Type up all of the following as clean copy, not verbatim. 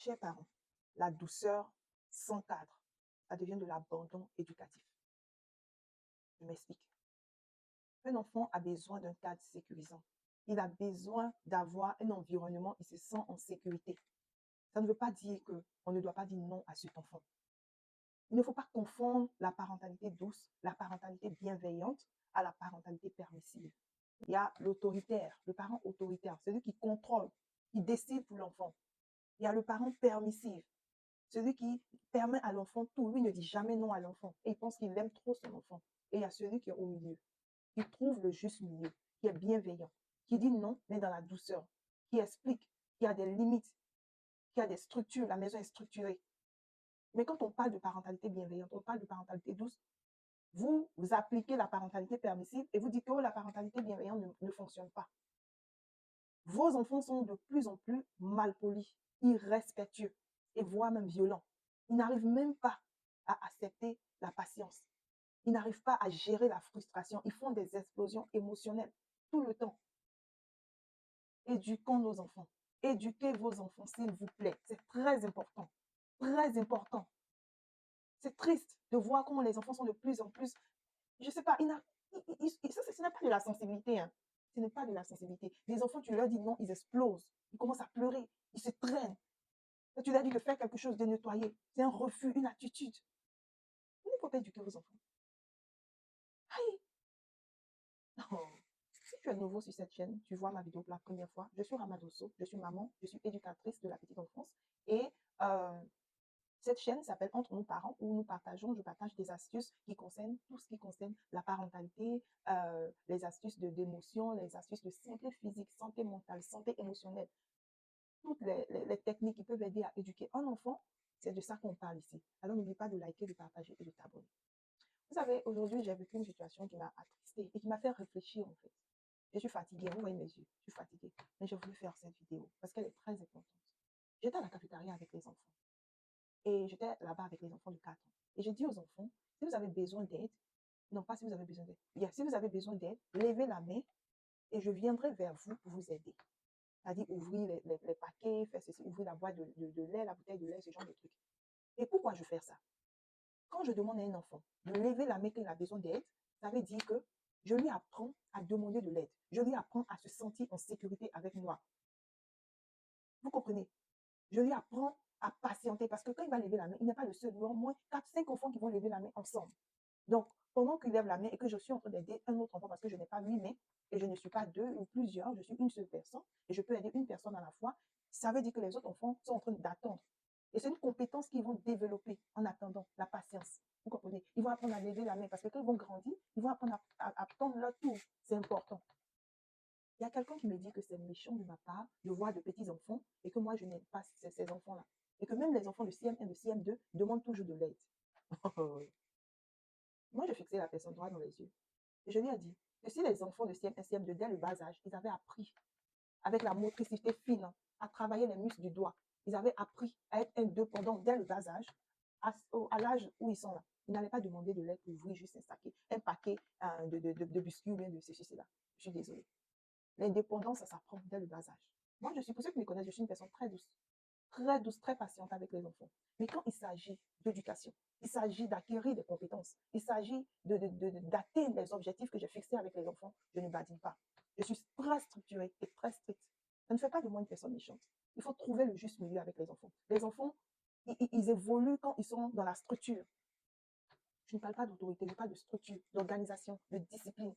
Chers parents, la douceur sans cadre, ça devient de l'abandon éducatif. Je m'explique. Un enfant a besoin d'un cadre sécurisant. Il a besoin d'avoir un environnement, il se sent en sécurité. Ça ne veut pas dire qu'on ne doit pas dire non à cet enfant. Il ne faut pas confondre la parentalité douce, la parentalité bienveillante à la parentalité permissive. Il y a l'autoritaire, le parent autoritaire, celui qui contrôle, qui décide pour l'enfant. Il y a le parent permissif, celui qui permet à l'enfant tout. Lui ne dit jamais non à l'enfant et il pense qu'il aime trop son enfant. Et il y a celui qui est au milieu, qui trouve le juste milieu, qui est bienveillant, qui dit non, mais dans la douceur, qui explique, qui a des limites, qui a des structures. La maison est structurée. Mais quand on parle de parentalité bienveillante, on parle de parentalité douce, vous appliquez la parentalité permissive et vous dites que oh, la parentalité bienveillante ne fonctionne pas. Vos enfants sont de plus en plus malpolis, irrespectueux et voire même violents. Ils n'arrivent même pas à accepter la patience. Ils n'arrivent pas à gérer la frustration. Ils font des explosions émotionnelles tout le temps. Éduquons nos enfants. Éduquez vos enfants, s'il vous plaît. C'est très important. Très important. C'est triste de voir comment les enfants sont de plus en plus, je ne sais pas, ce n'est pas de la sensibilité. Hein. Ce n'est pas de la sensibilité. Les enfants, tu leur dis non, ils explosent. Ils commencent à pleurer. Ils se traînent. Là, tu leur dis de faire quelque chose, de nettoyer. C'est un refus, une attitude. Il ne faut pas éduquer vos enfants. Aïe. Oh. Si tu es nouveau sur cette chaîne, tu vois ma vidéo pour la première fois, je suis Ramadosso, je suis maman, je suis éducatrice de la petite enfance et cette chaîne s'appelle Entre nous parents où je partage des astuces qui concernent tout ce qui concerne la parentalité, les astuces d'émotion, les astuces de santé physique, santé mentale, santé émotionnelle, toutes les techniques qui peuvent aider à éduquer un enfant, c'est de ça qu'on parle ici. Alors n'oublie pas de liker, de partager et de t'abonner. Vous savez, aujourd'hui, j'ai vécu une situation qui m'a attristée et qui m'a fait réfléchir en fait. Je suis fatiguée, vous voyez mes yeux, je suis fatiguée. Mais j'ai voulu faire cette vidéo parce qu'elle est très importante. J'étais à la cafétéria avec les enfants. Et j'étais là-bas avec les enfants de 4 ans. Et j'ai dit aux enfants, si vous avez besoin d'aide, non pas si vous avez besoin d'aide, si vous avez besoin d'aide, levez la main et je viendrai vers vous pour vous aider. C'est-à-dire ouvrir les paquets, faire ceci, ouvrir la boîte de lait, la bouteille de lait, ce genre de trucs. Et pourquoi je fais ça? Quand je demande à un enfant de lever la main qu'il a besoin d'aide, ça veut dire que je lui apprends à demander de l'aide. Je lui apprends à se sentir en sécurité avec moi. Vous comprenez? Je lui apprends à patienter parce que quand il va lever la main, il n'est pas le seul. Il y a au moins 4, 5 enfants qui vont lever la main ensemble. Donc, pendant qu'il lève la main et que je suis en train d'aider un autre enfant parce que je n'ai pas 8 mains et je ne suis pas 2 ou plusieurs, je suis une seule personne et je peux aider une personne à la fois, ça veut dire que les autres enfants sont en train d'attendre. Et c'est une compétence qu'ils vont développer en attendant, la patience. Vous comprenez? Ils vont apprendre à lever la main parce que quand ils vont grandir, ils vont apprendre à attendre leur tour. C'est important. Il y a quelqu'un qui me dit que c'est méchant de ma part de voir de petits enfants et que moi, je n'aime pas ces enfants-là. Et que même les enfants de CM1, de CM2 demandent toujours de l'aide. Moi, je fixais la personne droit dans les yeux. Et je lui ai dit que si les enfants de CM1, CM2, dès le bas âge, ils avaient appris avec la motricité fine à travailler les muscles du doigt, ils avaient appris à être indépendants dès le bas âge, à l'âge où ils sont là. Ils n'allaient pas demander de l'aide pour ouvrir juste un paquet de biscuits ou bien de ceci, cela. Je suis désolée. L'indépendance, ça s'apprend dès le bas âge. Moi, je suis, pour ceux qui me connaissent, je suis une personne très douce, très patiente avec les enfants. Mais quand il s'agit d'éducation, il s'agit d'acquérir des compétences, il s'agit d'atteindre les objectifs que j'ai fixés avec les enfants, je ne badine pas. Je suis très structurée et très stricte. Ça ne fait pas de moi une personne méchante. Il faut trouver le juste milieu avec les enfants. Les enfants, ils évoluent quand ils sont dans la structure. Je ne parle pas d'autorité, je parle de structure, d'organisation, de discipline.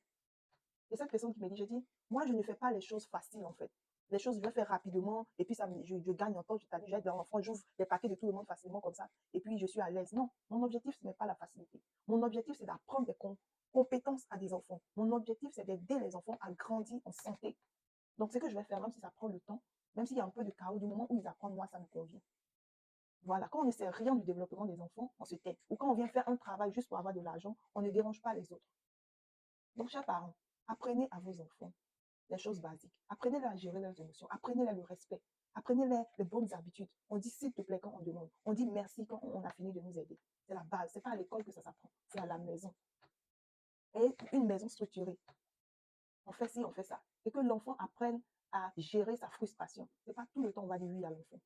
Et cette personne qui me dit, je dis, moi, je ne fais pas les choses faciles, en fait. Les choses, je vais faire rapidement, et puis je gagne en temps, j'aide l'enfant, j'ouvre les paquets de tout le monde facilement comme ça, et puis je suis à l'aise. Non, mon objectif, ce n'est pas la facilité. Mon objectif, c'est d'apprendre des compétences à des enfants. Mon objectif, c'est d'aider les enfants à grandir en santé. Donc, ce que je vais faire, même si ça prend le temps, même s'il y a un peu de chaos, du moment où ils apprennent, moi, ça me convient. Voilà, quand on ne sait rien du développement des enfants, on se tait. Ou quand on vient faire un travail juste pour avoir de l'argent, on ne dérange pas les autres. Donc, chers parents, apprenez à vos enfants les choses basiques. Apprenez-les à gérer leurs émotions. Apprenez-les le respect. Apprenez-les les bonnes habitudes. On dit s'il te plaît quand on demande. On dit merci quand on a fini de nous aider. C'est la base. C'est pas à l'école que ça s'apprend. C'est à la maison. Et une maison structurée. On fait ci, on fait ça. Et que l'enfant apprenne à gérer sa frustration. C'est pas tout le temps on va dire oui à l'enfant.